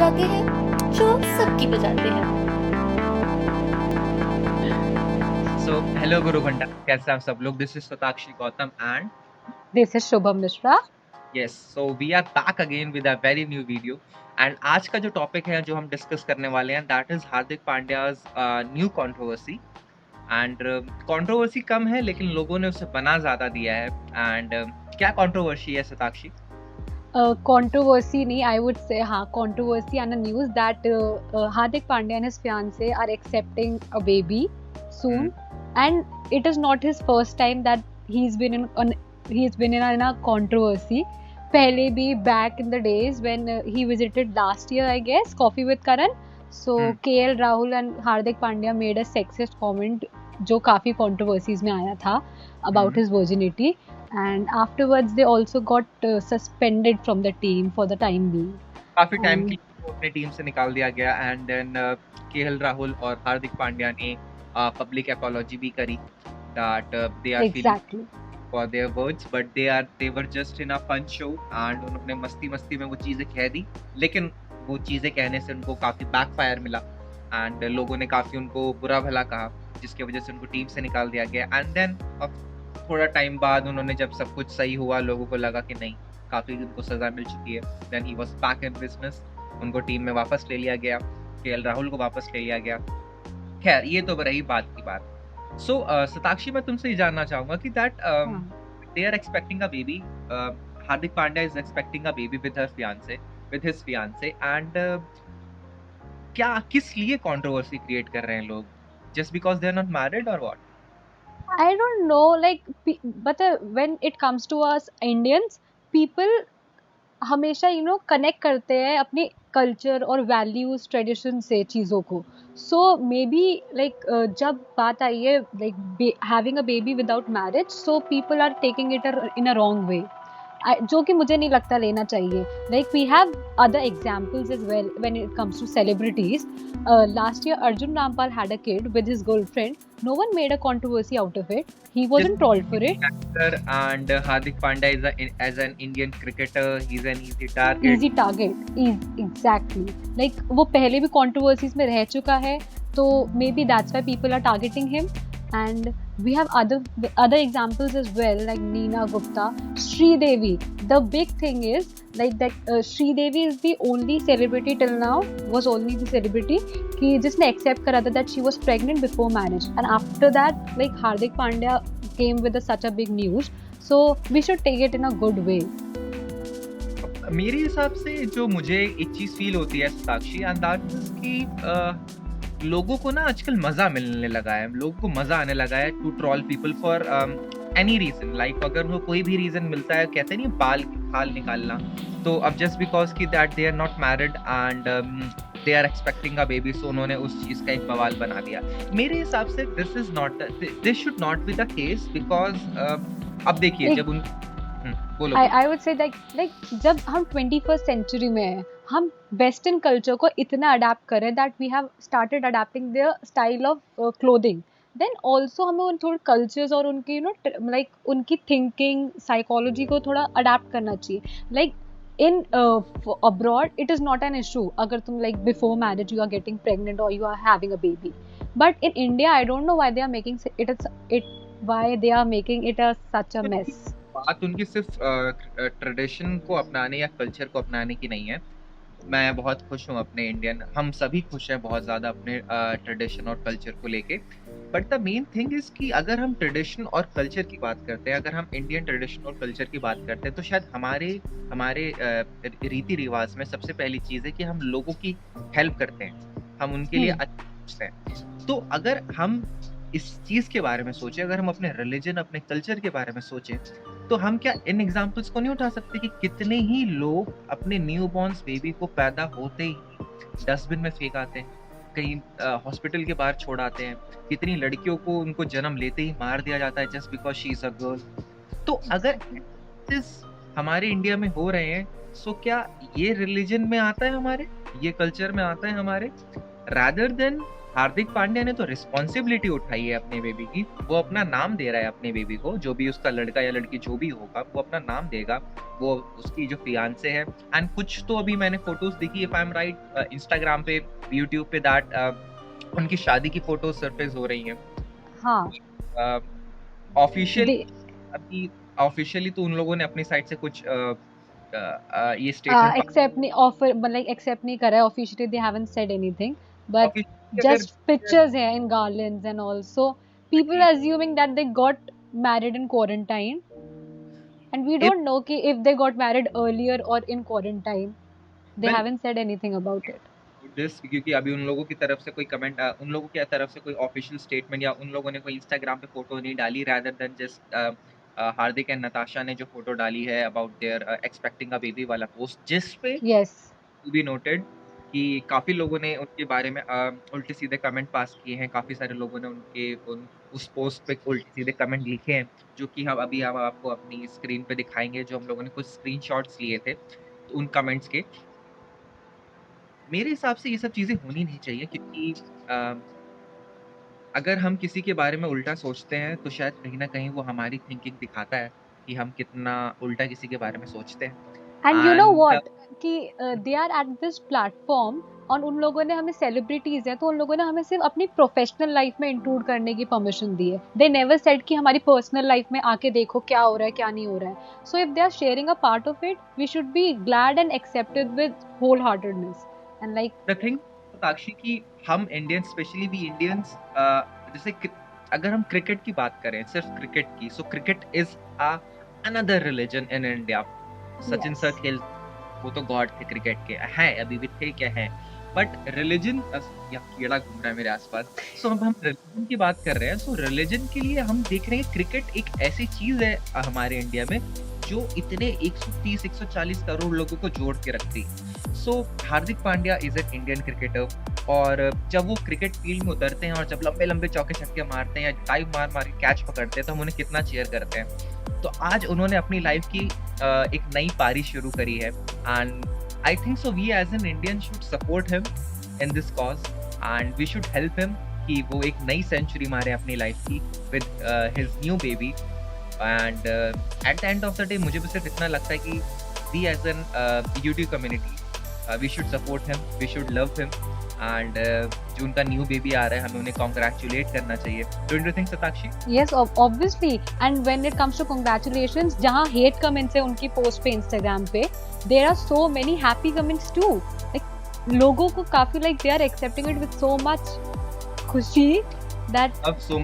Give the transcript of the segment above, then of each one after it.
आगे है जो सबकी बजाते हैं। सो हेलो गुरु भंडा, कैसे आप सब लोग? This is Satakshi Gautam and This is Shubham Mishra. Yes, so we are back again with a very new video. And आज का जो टॉपिक है जो हम डिस्कस करने वाले हैं that is Hardik Pandya's new controversy. And controversy कम है लेकिन लोगों ने उसे बना ज्यादा दिया है। एंड क्या कंट्रोवर्सी है Satakshi? Controversy, nahi, I would say, controversy and a news that Hardik Pandya and his fiance are accepting a baby soon, and it is not his first time that he's been in a controversy. पहले भी back in the days when he visited last year, I guess, Coffee with Karan. So KL Rahul and Hardik Pandya made a sexist comment जो काफी controversies में आया था about his virginity. And afterwards they also got suspended from the team for the time being. काफी time के लिए वो अपने टीम से निकाल दिया गया। एंड देन केएल राहुल और हार्दिक पांड्या ने पब्लिक अपॉलॉजी भी करी that they are Exactly. for their words but they were just in a fun show and उन्होंने मस्ती में वो चीजें कह दी, लेकिन वो चीजें कहने से उनको काफी बैकफायर मिला एंड लोगों ने काफी उनको बुरा भला कहा, जिसकी वजह से उनको टीम से निकाल दिया गया। एंड देन थोड़ा टाइम बाद उन्होंने जब सब कुछ सही हुआ, लोगों को लगा कि नहीं, काफी उनको सजा मिल चुकी है, then he was back in business. उनको टीम में वापस ले लिया गया, केएल राहुल को वापस ले लिया गया। खैर, ये तो रही बात की बात। सो सताक्षी, मैं तुमसे ये जानना चाहूंगा कि that they are expecting a baby, Hardik Pandya is expecting a baby with his fiance and क्या किस लिए कंट्रोवर्सी क्रिएट कर रहे हैं लोग? just because they are not married or what? I don't know, like, but when it comes to us Indians, people हमेशा connect करते हैं अपने कल्चर और वैल्यूज ट्रेडिशन से चीज़ों को। सो मे बी लाइक जब बात आई है like having a baby without marriage, so people are taking it in a wrong way, जो कि मुझे नहीं लगता लेना चाहिए। Like we have other examples as well when it comes to celebrities. Last year Arjun Rampal had a kid with his girlfriend. No one made a controversy out of it. He wasn't trolled for it. And Hardik Pandya is as an Indian cricketer, he's an easy target. Easy target, exactly. Like वो पहले भी controversies में रह चुका है, तो maybe that's why people are targeting him. And we have other examples as well, like Neena Gupta, Sridevi. The big thing is like that Sridevi is the only celebrity till now, was only the celebrity कि जिसने accept करा था that she was pregnant before marriage, and after that like Hardik Pandya came with such a big news, so we should take it in a good way. मेरे हिसाब से जो मुझे एक चीज फील होती है साक्षी, एंड दैट इज कि लोगों को ना आजकल मजा मिलने लगा है, लोगों को मजा आने लगा है to troll people for any reason. Like अगर उनको कोई भी रीजन मिलता है, कहते नहीं बाल खाल निकालना, तो अब जस्ट बिकॉज की that they are not married and they are expecting a baby, so उन्होंने उस चीज का एक बवाल बना दिया। मेरे हिसाब से this should not be the case, because अब देखिए जब उन बोलो। I would say like जब हम 21st century में हैं, हम वेस्टर्न कल्चर को इतना अडेप्ट कर रहे हैं that we have started adapting their style of clothing. Then also हमें उन थोड़े कल्चर्स और उनकी like उनकी थिंकिंग साइकोलॉजी को थोड़ा अडेप्ट करना चाहिए। Like in abroad it is not an issue अगर तुम like before marriage you are getting pregnant or you are having a baby, but in India I don't know why they are making it such a mess. बात उनकी सिर्फ tradition को अपनाने या culture को अपनाने की नहीं है। मैं बहुत खुश हूँ अपने इंडियन, हम सभी खुश हैं बहुत ज़्यादा अपने ट्रेडिशन और कल्चर को लेके। But the main thing is कि अगर हम ट्रेडिशन और कल्चर की बात करते हैं, अगर हम इंडियन ट्रेडिशन और कल्चर की बात करते हैं, तो शायद हमारे रीति रिवाज में सबसे पहली चीज़ है कि हम लोगों की हेल्प करते हैं, हम उनके लिए अच्छा सोचते हैं। तो अगर हम इस चीज के बारे में सोचे, अगर हम अपने रिलीजन, अपने कल्चर के बारे में सोचे, तो हम क्या इन एग्जाम्पल्स को नहीं उठा सकते कि कितने ही लोग अपने न्यू बॉर्न बेबी को पैदा होते ही डस्टबिन में फेंक आते हैं, कहीं हॉस्पिटल के बाहर छोड़ आते हैं, कितनी लड़कियों को उनको जन्म लेते ही मार दिया जाता है just because she is a girl. तो अगर हमारे इंडिया में हो रहे हैं, सो क्या ये रिलीजन में आता है, हमारे ये कल्चर में आता है हमारे, rather than हार्दिक पांड्या ने तो रिस्पॉन्सिबिलिटी उठाई है अपने बेबी की, वो अपना नाम दे रहा है अपने बेबी को, जो भी उसका लड़का या लड़की जो भी होगा वो अपना नाम देगा, वो उसकी जो फियांसे है। एंड कुछ तो अभी मैंने फोटोज देखी if I am right Instagram पे, यूट्यूब पे, दैट उनकी शादी की फोटोज सरफेस हो रही हैं। हाँ ऑफिशियल they अभी ऑफिशियली तो उन लोगों ने अपनी साइड से कुछ ये स्टेटमेंट accept नहीं offer like accept नहीं करा है officially, they haven't said anything, but officially अगर just pictures हैं in garlands and also people are assuming that they got married in quarantine and we if don't know कि if they got married earlier or in quarantine, they well haven't said anything about it. This, क्योंकि अभी उन लोगों की तरफ से कोई comment, उन लोगों की तरफ से कोई ऑफिशियल स्टेटमेंट या उन लोगों ने कोई इंस्टाग्राम पे फोटो नहीं डाली, rather than just Hardik and Natasha ने जो फोटो डाली है about their expecting a baby वाला पोस्ट, जिस पे Yes, टू बी नोटेड कि काफी लोगों ने उनके बारे में उल्टे सीधे कमेंट पास किए हैं, काफी सारे लोगों ने उस पोस्ट पे उल्टे सीधे कमेंट लिखे हैं, जो कि हम आपको अपनी स्क्रीन पे दिखाएंगे, जो हम लोगों ने कुछ स्क्रीनशॉट्स लिए थे तो उन कमेंट्स के। मेरे हिसाब से ये सब चीज़ें होनी नहीं चाहिए, क्योंकि अ, अगर हम किसी के बारे में उल्टा सोचते हैं, तो शायद कहीं न कहीं वो हमारी थिंकिंग दिखाता है कि हम कितना उल्टा किसी के बारे में सोचते हैं। and you know and what कि they are at this platform और उन लोगों ने हमें सेलिब्रिटीज है तो उन लोगों ने हमें सिर्फ अपनी प्रोफेशनल लाइफ में इंक्लूड करने की परमिशन दी है, दे नेवर सेड कि हमारी पर्सनल लाइफ में आके देखो क्या हो रहा है क्या नहीं हो रहा है, so if they are sharing a part of it we should be glad and accepted with wholeheartedness and like the thing Sakshi कि हम इंडियंस, स्पेशली वी इंडियंस, जैसे अगर हम क्रिकेट की बात करें, सिर्फ क्रिकेट की, so cricket is another religion in India. Sachin yes sir खेल, वो तो गॉड थे क्रिकेट के, हैं अभी भी थे क्या हैं, बट रिलीजन, या कीड़ा घूम रहा है मेरे आसपास, सो अब हम रिलीजन की बात कर रहे हैं, सो रिलीजन के लिए हम देख रहे हैं क्रिकेट एक ऐसी चीज है हमारे इंडिया में जो इतने 130-140 करोड़ लोगों को जोड़ के रखती। So Hardik Pandya is an Indian cricketer, और जब वो क्रिकेट फील्ड में उतरते हैं और जब लंबे लंबे चौके छक्के मारते हैं या डाइव मार मार के कैच पकड़ते हैं, तो हम उन्हें कितना चीयर करते हैं। तो आज उन्होंने अपनी लाइफ की एक नई पारी शुरू करी है, and I think so we as an Indian should support him in this cause, and we should help him कि वो एक नई सेंचुरी मारे अपनी लाइफ की with his new baby. And at the end of the day मुझे बस सिर्फ इतना लगता है कि we as an YouTube community we should support him, we should love him, and जो उनका न्यू बेबी आ रहा है हमें उन्हें कॉन्ग्रेचुलेट करना चाहिए। Don't you think Satakshi? yes obviously and when it comes to congratulations जहाँ hate comments है उनकी post पे Instagram पे there are so many happy comments too, like लोगों को काफी like they are accepting it with so much खुशी that अब सो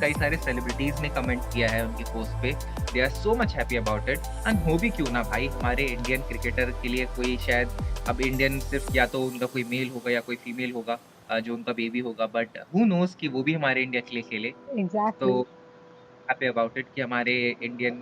कई सारे सेलिब्रिटीज ने कमेंट किया है उनकी पोस्ट पे, they are so much happy about it. And हो भी क्यों ना भाई, हमारे इंडियन क्रिकेटर के लिए कोई शायद, अब इंडियन सिर्फ या तो उनका कोई मेल होगा या कोई फीमेल होगा जो उनका बेबी होगा, बट हु नोज कि वो भी हमारे इंडिया के लिए खेले। exactly तो हैप्पी अबाउट इट कि हमारे इंडियन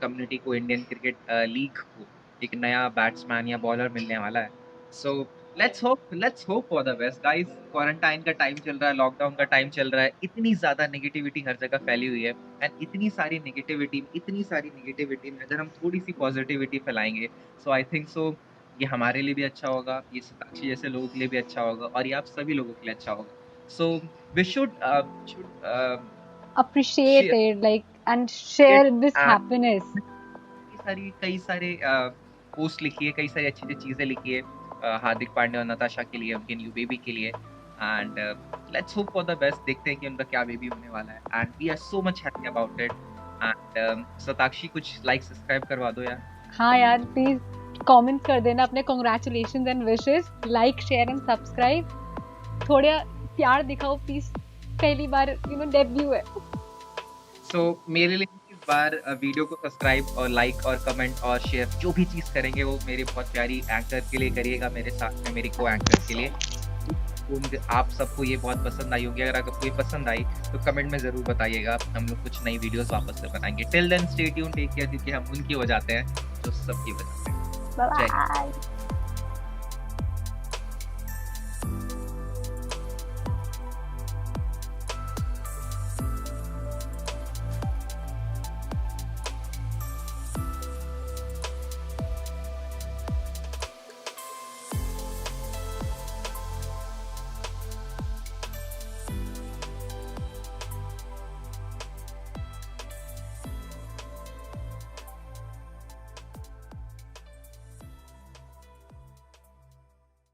कम्युनिटी को, इंडियन क्रिकेट लीग को एक नया बैट्समैन या बॉलर मिलने वाला है। So let's hope for the best guys. Quarantine का टाइम चल रहा है, लॉकडाउन का टाइम चल रहा है, इतनी ज्यादा नेगेटिविटी हर जगह फैली हुई है, एंड इतनी सारी नेगेटिविटी में अगर हम थोड़ी सी पॉजिटिविटी फैलाएंगे, सो आई थिंक सो ये हमारे लिए भी अच्छा होगा, ये साक्षी जैसे लोगों के लिए भी अच्छा होगा, और ये आप सभी लोगों के लिए अच्छा होगा। So we should appreciate it like and share this and happiness कई सारे पोस्ट लिखी है, कई सारी अच्छी अच्छी चीजें लिखी है हार्दिक पांड्या और नताशा के लिए, उनके न्यू बेबी के लिए, and let's hope for the best. देखते हैं कि उनका क्या बेबी होने वाला है, and we are so much happy about it. And Satakshi कुछ लाइक सब्सक्राइब करवा दो यार। हाँ यार प्लीज कमेंट कर देना अपने congratulations and wishes, like share and subscribe, थोड़ा प्यार दिखाओ प्लीज, पहली बार डेब्यू है। सो मेरे लिए इस बार वीडियो को सब्सक्राइब और लाइक और कमेंट और शेयर जो भी चीज़ करेंगे वो मेरी बहुत प्यारी एंकर के लिए करिएगा, मेरे साथ में मेरी को एंकर के लिए। आप सबको ये बहुत पसंद आई होगी, अगर आपको ये पसंद आई तो कमेंट में ज़रूर बताइएगा, हम लोग कुछ नई वीडियोस वापस से बनाएंगे। Till then stay tuned, take care, क्योंकि हम उनकी हो जाते हैं जो सबकी वजह से। बाय जय हिंद। बाय।